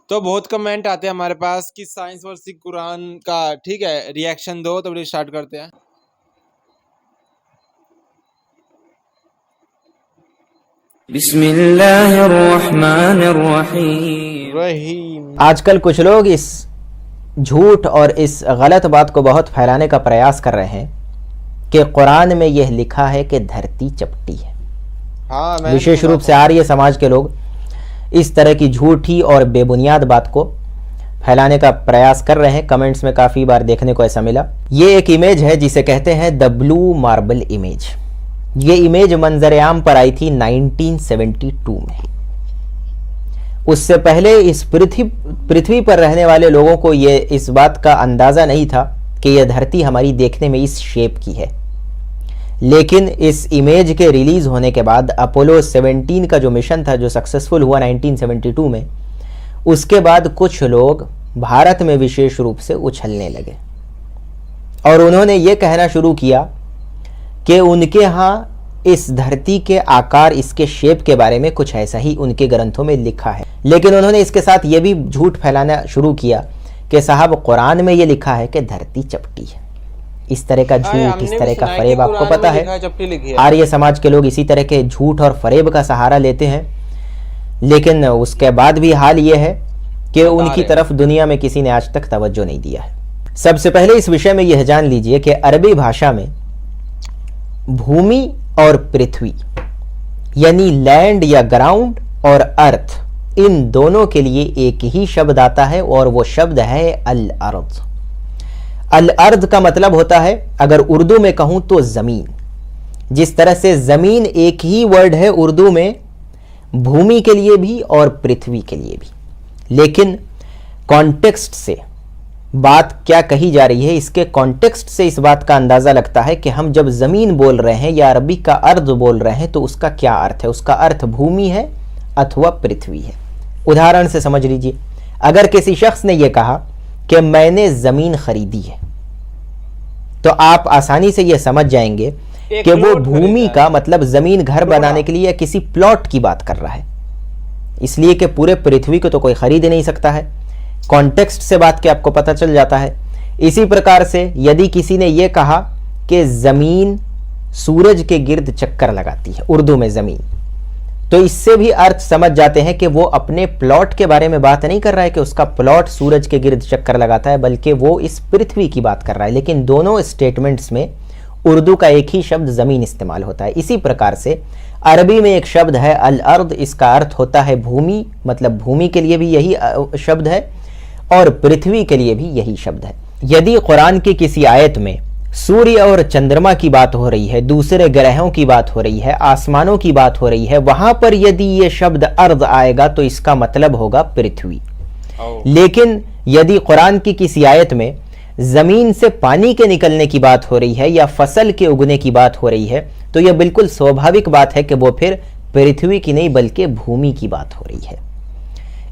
तो बहुत कमेंट आते हैं हमारे पास कि साइंस वर्सेस कुरान का, ठीक है, रिएक्शन दो, तो स्टार्ट करते हैं। बिस्मिल्लाहिर्रहमानिर्रहीम। आजकल कुछ लोग इस झूठ और इस गलत बात को बहुत फैलाने का प्रयास कर रहे हैं कि कुरान में यह लिखा है कि धरती चपटी है। हाँ, विशेष रूप से आर्य समाज के लोग इस तरह की झूठी और बेबुनियाद बात को फैलाने का प्रयास कर रहे हैं। कमेंट्स में काफ़ी बार देखने को ऐसा मिला। ये एक इमेज है जिसे कहते हैं द ब्लू मार्बल इमेज। ये इमेज मंजर-ए-आम पर आई थी 1972 में। उससे पहले इस पृथ्वी पर रहने वाले लोगों को ये इस बात का अंदाज़ा नहीं था कि यह धरती हमारी देखने में इस शेप की है। लेकिन इस इमेज के रिलीज होने के बाद अपोलो 17 का जो मिशन था, जो सक्सेसफुल हुआ 1972 में, उसके बाद कुछ लोग भारत में विशेष रूप से उछलने लगे और उन्होंने ये कहना शुरू किया कि उनके यहाँ इस धरती के आकार, इसके शेप के बारे में कुछ ऐसा ही उनके ग्रंथों में लिखा है। लेकिन उन्होंने इसके साथ ये भी झूठ फैलाना शुरू किया कि साहब कुरान में ये लिखा है कि धरती चपटी है। इस तरह का झूठ, इस तरह का फरेब आपको पता है। आर्य समाज के लोग इसी तरह के झूठ और फरेब का सहारा लेते हैं। लेकिन उसके बाद भी हाल ये है कि उनकी तरफ दुनिया में किसी ने आज तक तवज्जो नहीं दिया है। सबसे पहले इस विषय में यह जान लीजिए कि अरबी भाषा में भूमि और पृथ्वी यानी लैंड या ग्राउंड और अर्थ, इन दोनों के लिए एक ही शब्द आता है और वो शब्द है अल अर्द। अल अर्द का मतलब होता है, अगर उर्दू में कहूं तो जमीन। जिस तरह से जमीन एक ही वर्ड है उर्दू में भूमि के लिए भी और पृथ्वी के लिए भी। लेकिन कॉन्टेक्स्ट से बात क्या कही जा रही है, इसके कॉन्टेक्स्ट से इस बात का अंदाजा लगता है कि हम जब जमीन बोल रहे हैं या अरबी का अर्द बोल रहे हैं तो उसका क्या अर्थ है। उसका अर्थ भूमि है अथवा पृथ्वी है। उदाहरण से समझ लीजिए, अगर किसी शख्स ने यह कहा कि मैंने जमीन खरीदी है, तो आप आसानी से यह समझ जाएंगे कि वो भूमि का मतलब जमीन घर बनाने के लिए या किसी प्लॉट की बात कर रहा है, इसलिए कि पूरे पृथ्वी को तो कोई खरीद नहीं सकता है। कॉन्टेक्स्ट से बात के आपको पता चल जाता है। इसी प्रकार से यदि किसी ने यह कहा कि जमीन सूरज के गिर्द चक्कर लगाती है, उर्दू में जमीन, तो इससे भी अर्थ समझ जाते हैं कि वो अपने प्लॉट के बारे में बात नहीं कर रहा है कि उसका प्लॉट सूरज के गिर्द चक्कर लगाता है, बल्कि वो इस पृथ्वी की बात कर रहा है। लेकिन दोनों स्टेटमेंट्स में उर्दू का एक ही शब्द जमीन इस्तेमाल होता है। इसी प्रकार से अरबी में एक शब्द है अल अर्द, इसका अर्थ होता है भूमि, मतलब भूमि के लिए भी यही शब्द है और पृथ्वी के लिए भी यही शब्द है। यदि कुरान की किसी आयत में सूर्य और चंद्रमा की बात हो रही है, दूसरे ग्रहों की बात हो रही है, आसमानों की बात हो रही है, वहां पर यदि ये शब्द अर्द आएगा तो इसका मतलब होगा पृथ्वी। लेकिन यदि कुरान की किसी आयत में जमीन से पानी के निकलने की बात हो रही है या फसल के उगने की बात हो रही है, तो यह बिल्कुल स्वाभाविक बात है कि वो फिर पृथ्वी की नहीं बल्कि भूमि की बात हो रही है।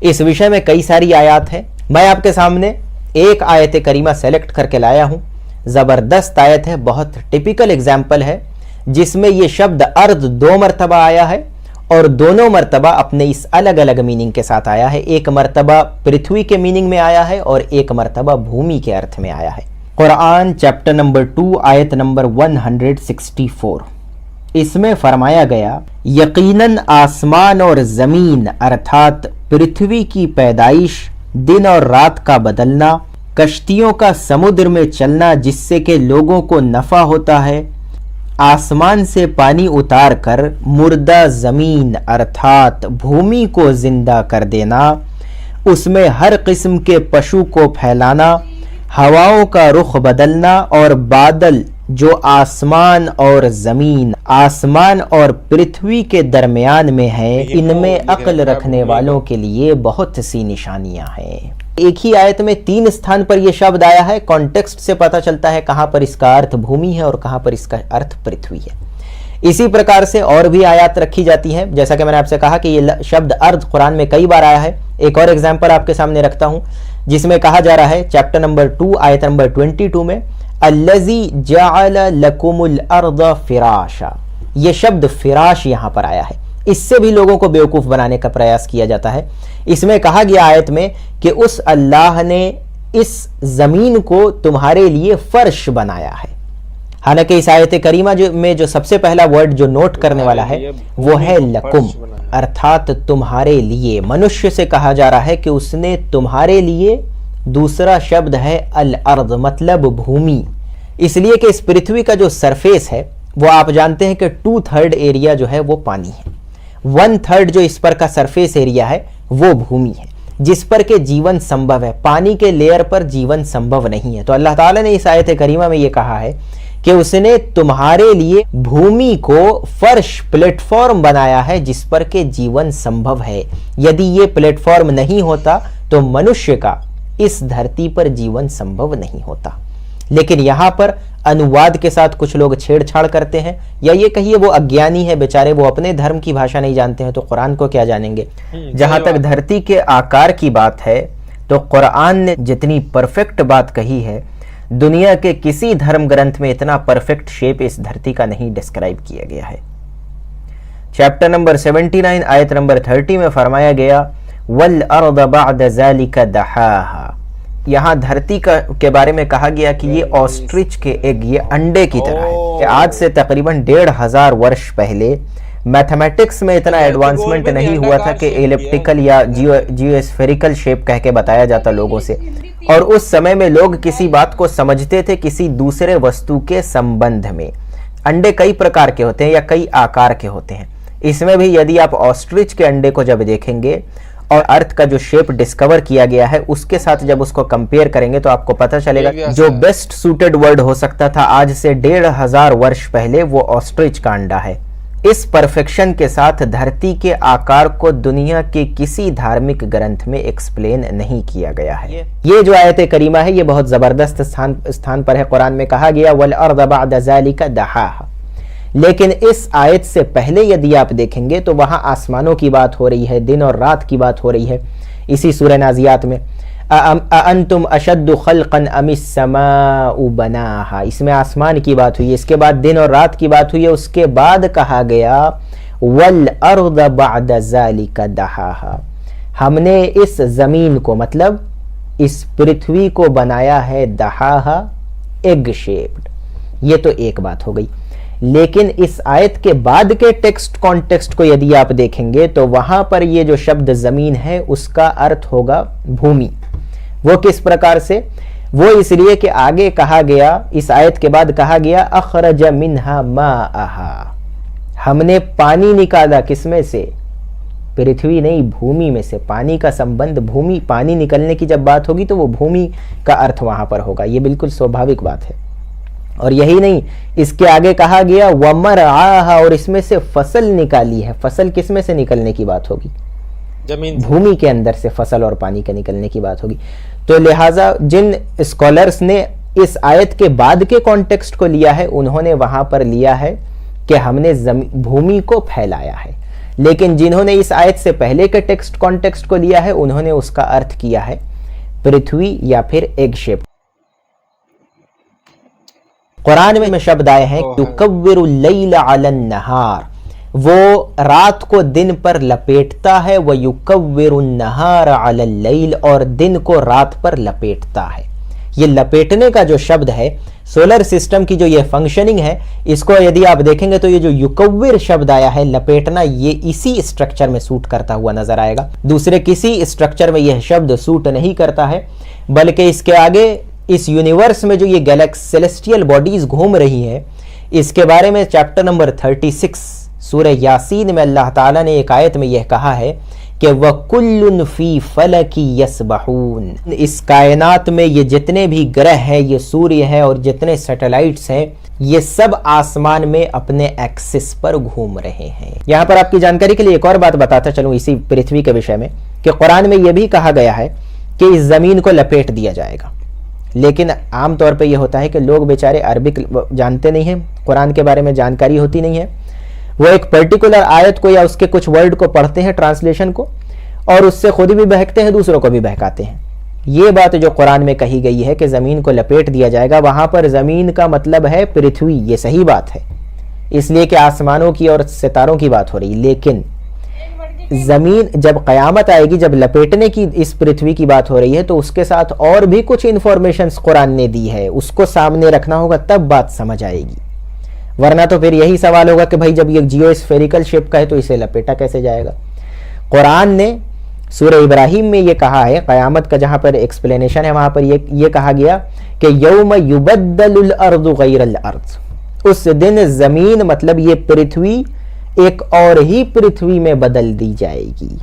इस विषय में कई सारी आयत है। मैं आपके सामने एक आयत करीमा सेलेक्ट करके लाया हूं। जबरदस्त आयत है, बहुत टिपिकल एग्जाम्पल है, जिसमें यह शब्द अर्द 2 मरतबा आया है और दोनों मरतबा अपने इस अलग अलग मीनिंग के साथ आया है। एक मरतबा पृथ्वी के मीनिंग में आया है और एक मरतबा भूमि के अर्थ में आया है। कुरान चैप्टर नंबर 2 आयत नंबर 164, इसमें फरमाया गया, यकीनन आसमान और जमीन अर्थात पृथ्वी की पैदाइश, दिन और रात का बदलना, कश्तियों का समुद्र में चलना जिससे कि लोगों को नफा होता है, आसमान से पानी उतार कर मुर्दा जमीन अर्थात भूमि को जिंदा कर देना, उसमें हर किस्म के पशु को फैलाना, हवाओं का रुख बदलना और बादल जो आसमान और जमीन, आसमान और पृथ्वी के दरमियान में है, इनमें अक्ल रखने वालों के लिए बहुत सी निशानियां हैं। एक ही आयत में 3 स्थान पर यह शब्द आया है। कॉन्टेक्स्ट से पता चलता है कहां पर इसका अर्थ भूमि है और कहां पर इसका अर्थ पृथ्वी है। इसी प्रकार से और भी आयत रखी जाती हैं। जैसा कि मैंने आपसे कहा कि यह शब्द अर्थ कुरान में कई बार आया है। एक और एग्जाम्पल आपके सामने रखता हूं, जिसमें कहा जा रहा है चैप्टर नंबर 2 आयत नंबर 22 में, अल्लज़ी जअल लकुमुल अर्द फिराशा। यह शब्द फिराश यहां पर आया है। इससे भी लोगों को बेवकूफ बनाने का प्रयास किया जाता है। इसमें कहा गया आयत में कि उस अल्लाह ने इस जमीन को तुम्हारे लिए फर्श बनाया है। हालांकि इस आयत करीमा में जो सबसे पहला वर्ड जो नोट करने वाला है वो है लकुम, अर्थात तुम्हारे लिए। मनुष्य से कहा जा रहा है कि उसने तुम्हारे लिए। दूसरा शब्द है अल अर्द, मतलब भूमि, इसलिए कि इस पृथ्वी का जो सरफेस है वो आप जानते हैं कि 2/3 एरिया जो है वो पानी है, 1/3 जो इस पर का सरफेस एरिया है वो भूमि है, जिस पर के जीवन संभव है। पानी के लेयर पर जीवन संभव नहीं है। तो अल्लाह ताला ने इस आयत करीमा में ये कहा है कि उसने तुम्हारे लिए भूमि को फर्श, प्लेटफॉर्म बनाया है जिस पर के जीवन संभव है। यदि ये प्लेटफॉर्म नहीं होता तो मनुष्य का इस धरती पर जीवन संभव नहीं होता। लेकिन यहां पर अनुवाद के साथ कुछ लोग छेड़छाड़ करते हैं, या ये कहिए वो अज्ञानी है बेचारे, वो अपने धर्म की भाषा नहीं जानते हैं तो कुरान को क्या जानेंगे। जहां तक धरती के आकार की बात है तो कुरान ने जितनी परफेक्ट बात कही है, दुनिया के किसी धर्म ग्रंथ में इतना परफेक्ट शेप इस धरती का नहीं डिस्क्राइब किया गया है। चैप्टर नंबर 79 आयत नंबर 30 में फरमाया गया वल अर्द बअद ज़ालिका दहाहा। यहाँ धरती के बारे में कहा गया कि ये ऑस्ट्रिच के एग, ये अंडे की तरह है। आज से तकरीबन 1500 वर्ष पहले मैथमेटिक्स में इतना एडवांसमेंट नहीं हुआ था कि एलिप्टिकल या जियोस्फेरिकल शेप कह के बताया जाता लोगों से। और उस समय में लोग किसी बात को समझते थे किसी दूसरे वस्तु के संबंध में। अंडे कई प्रकार के होते हैं या कई आकार के होते हैं। इसमें भी यदि आप ऑस्ट्रिच के अंडे को जब देखेंगे और अर्थ का जो शेप डिस्कवर किया गया है उसके साथ जब उसको कंपेयर करेंगे तो आपको पता चलेगा जो बेस्ट सूटेड वर्ड हो सकता था आज से 1500 वर्ष पहले वो ऑस्ट्रिच का अंडा है। इस परफेक्शन के साथ धरती के आकार को दुनिया के किसी धार्मिक ग्रंथ में एक्सप्लेन नहीं किया गया है। ये जो आयत करीमा है ये बहुत जबरदस्त स्थान पर है। कुरान में कहा गया वल अर्द बअद ज़ालिका दहाहा। लेकिन इस आयत से पहले यदि आप देखेंगे तो वहां आसमानों की बात हो रही है, दिन और रात की बात हो रही है। इसी सूरह नाज़ियात में अअंतुम अशद्दु खल्क़न अमिस समाउ बनाहा, इसमें आसमान की बात हुई। इसके बाद दिन और रात की बात हुई है। उसके बाद कहा गया वल अर्द बअद ज़ालिका दहाहा, हमने इस जमीन को मतलब इस पृथ्वी को बनाया है दहाहा, एग शेप्ड। ये तो एक बात हो गई। लेकिन इस आयत के बाद के टेक्स्ट कॉन्टेक्स्ट को यदि आप देखेंगे तो वहां पर ये जो शब्द जमीन है उसका अर्थ होगा भूमि। वो किस प्रकार से? वो इसलिए कि आगे कहा गया, इस आयत के बाद कहा गया अखरज मिन्हा माअहा, हमने पानी निकाला किसमें से? पृथ्वी नहीं, भूमि में से। पानी का संबंध भूमि, पानी निकलने की जब बात होगी तो वो भूमि का अर्थ वहां पर होगा। ये बिल्कुल स्वाभाविक बात है। और यही नहीं, इसके आगे कहा गया वमरआहा, और इसमें से फसल निकाली है। फसल किसमें से निकलने की बात होगी? जमीन, भूमि के अंदर से फसल और पानी के निकलने की बात होगी। तो लिहाजा जिन स्कॉलर्स ने इस आयत के बाद के कॉन्टेक्स्ट को लिया है उन्होंने वहां पर लिया है कि हमने भूमि को फैलाया है। लेकिन जिन्होंने इस आयत से पहले के टेक्स्ट कॉन्टेक्स्ट को लिया है उन्होंने उसका अर्थ किया है पृथ्वी या फिर एग शेप। कुरान में शब्द आए हैं युकव्विरुल लैला अलन नहार, वो रात को दिन पर लपेटता है। व युकव्विरुन नहार अलल लैल, और दिन को रात पर लपेटता है। ये लपेटने का जो शब्द है, सोलर सिस्टम की जो ये फंक्शनिंग है, इसको यदि आप देखेंगे तो ये जो युकव्विर शब्द आया है लपेटना, ये इसी स्ट्रक्चर में सूट करता हुआ नजर आएगा। दूसरे किसी स्ट्रक्चर में यह शब्द सूट नहीं करता है। बल्कि इसके आगे इस यूनिवर्स में जो ये गैलेक्सी सेलेस्टियल बॉडीज घूम रही हैं, इसके बारे में चैप्टर नंबर 36 सूरह यासीन में अल्लाह ताला ने एक आयत में यह कहा है कि वकुल्लुन फी फलकी यस्बहून, इस कायनात में ये जितने भी ग्रह हैं, ये सूर्य है और जितने सैटेलाइट्स हैं, ये सब आसमान में अपने एक्सिस पर घूम रहे हैं। यहाँ पर आपकी जानकारी के लिए एक और बात बताता चलूँ इसी पृथ्वी के विषय में कि कुरान में यह भी कहा गया है कि इस जमीन को लपेट दिया जाएगा। लेकिन आमतौर पे ये होता है कि लोग बेचारे अरबिक जानते नहीं हैं, कुरान के बारे में जानकारी होती नहीं है। वो एक पर्टिकुलर आयत को या उसके कुछ वर्ड को पढ़ते हैं, ट्रांसलेशन को, और उससे खुद भी बहकते हैं, दूसरों को भी बहकाते हैं। ये बात जो कुरान में कही गई है कि ज़मीन को लपेट दिया जाएगा, वहाँ पर ज़मीन का मतलब है पृथ्वी। ये सही बात है, इसलिए कि आसमानों की और सितारों की बात हो रही। लेकिन ज़मीन जब क़यामत आएगी, जब लपेटने की इस पृथ्वी की बात हो रही है, तो उसके साथ और भी कुछ इन्फॉर्मेशंस कुरान ने दी है, उसको सामने रखना होगा, तब बात समझ आएगी। वरना तो फिर यही सवाल होगा कि भाई जब ये जियोस्फेरिकल शेप का है तो इसे लपेटा कैसे जाएगा। कुरान ने सूरह इब्राहिम में ये कहा है, क़यामत का जहाँ पर एक्सप्लेनेशन है वहाँ पर ये कहा गया कि यौम युबद्दलुल अर्दु गैरल अर्द, उस दिन ज़मीन मतलब ये पृथ्वी एक और ही पृथ्वी में बदल दी जाएगी।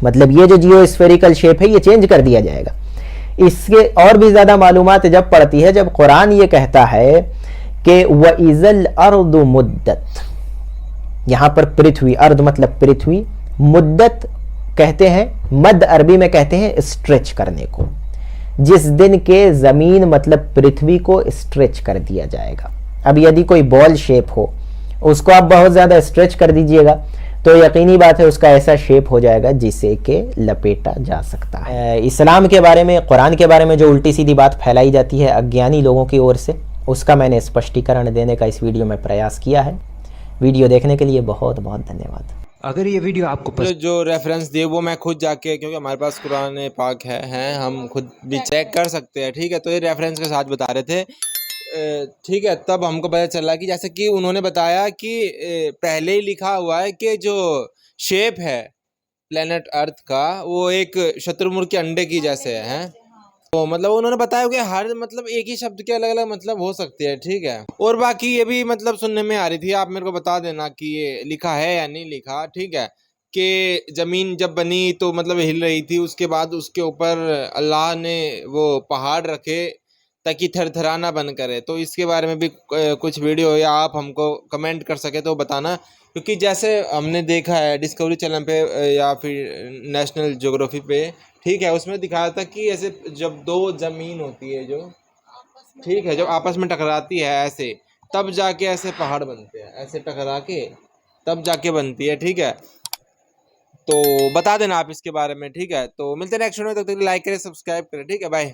मतलब ये जो जियोस्फेरिकल शेप है ये चेंज कर दिया जाएगा। इसके और भी ज़्यादा मालूमात जब पड़ती है, जब कुरान ये कहता है कि वइज़ल अर्दु मुद्दत, यहाँ पर पृथ्वी, अर्द मतलब पृथ्वी, मुद्दत कहते हैं, मध्य अरबी में कहते हैं स्ट्रेच करने को। जिस दिन के ज़मीन मतलब पृथ्वी को स्ट्रेच कर दिया जाएगा। अब यदि कोई बॉल शेप हो, उसको आप बहुत ज़्यादा स्ट्रेच कर दीजिएगा तो यकीनी बात है उसका ऐसा शेप हो जाएगा जिसे कि लपेटा जा सकता है। इस्लाम के बारे में, कुरान के बारे में जो उल्टी सीधी बात फैलाई जाती है अज्ञानी लोगों की ओर से, उसका मैंने स्पष्टीकरण देने का इस वीडियो में प्रयास किया है। वीडियो देखने के लिए बहुत बहुत धन्यवाद। अगर ये वीडियो आपको जो रेफरेंस दिए वो मैं खुद जाके, क्योंकि हमारे पास कुरान पाक है हम खुद भी चेक कर सकते हैं, ठीक है। तो ये रेफरेंस के साथ बता रहे थे, ठीक है। तब हमको पता चला कि जैसे कि उन्होंने बताया कि पहले ही लिखा हुआ है कि जो शेप है प्लेनेट अर्थ का वो एक शत्रुमुर्ग के अंडे की जैसे है। तो मतलब उन्होंने बताया कि हर मतलब एक ही शब्द के अलग अलग मतलब हो सकते हैं, ठीक है। और बाकी ये भी मतलब सुनने में आ रही थी, आप मेरे को बता देना कि ये लिखा है या नहीं लिखा, ठीक है। कि ज़मीन जब बनी तो मतलब हिल रही थी, उसके बाद उसके ऊपर अल्लाह ने वो पहाड़ रखे ताकि थरथराना बंद करे। तो इसके बारे में भी कुछ वीडियो या आप हमको कमेंट कर सके तो बताना, क्योंकि जैसे हमने देखा है डिस्कवरी चैनल पे या फिर नेशनल ज्योग्राफी पे, ठीक है, उसमें दिखाया था कि ऐसे जब दो ज़मीन होती है जो, ठीक है, जब आपस में टकराती है ऐसे, तब जाके ऐसे पहाड़ बनते हैं, ऐसे टकरा के तब जाके बनती है, ठीक है। तो बता देना आप इसके बारे में, ठीक है। तो मिलते हैं नेक्स्ट वीडियो में, तब तक लाइक करें, सब्सक्राइब करें, ठीक है, बाय।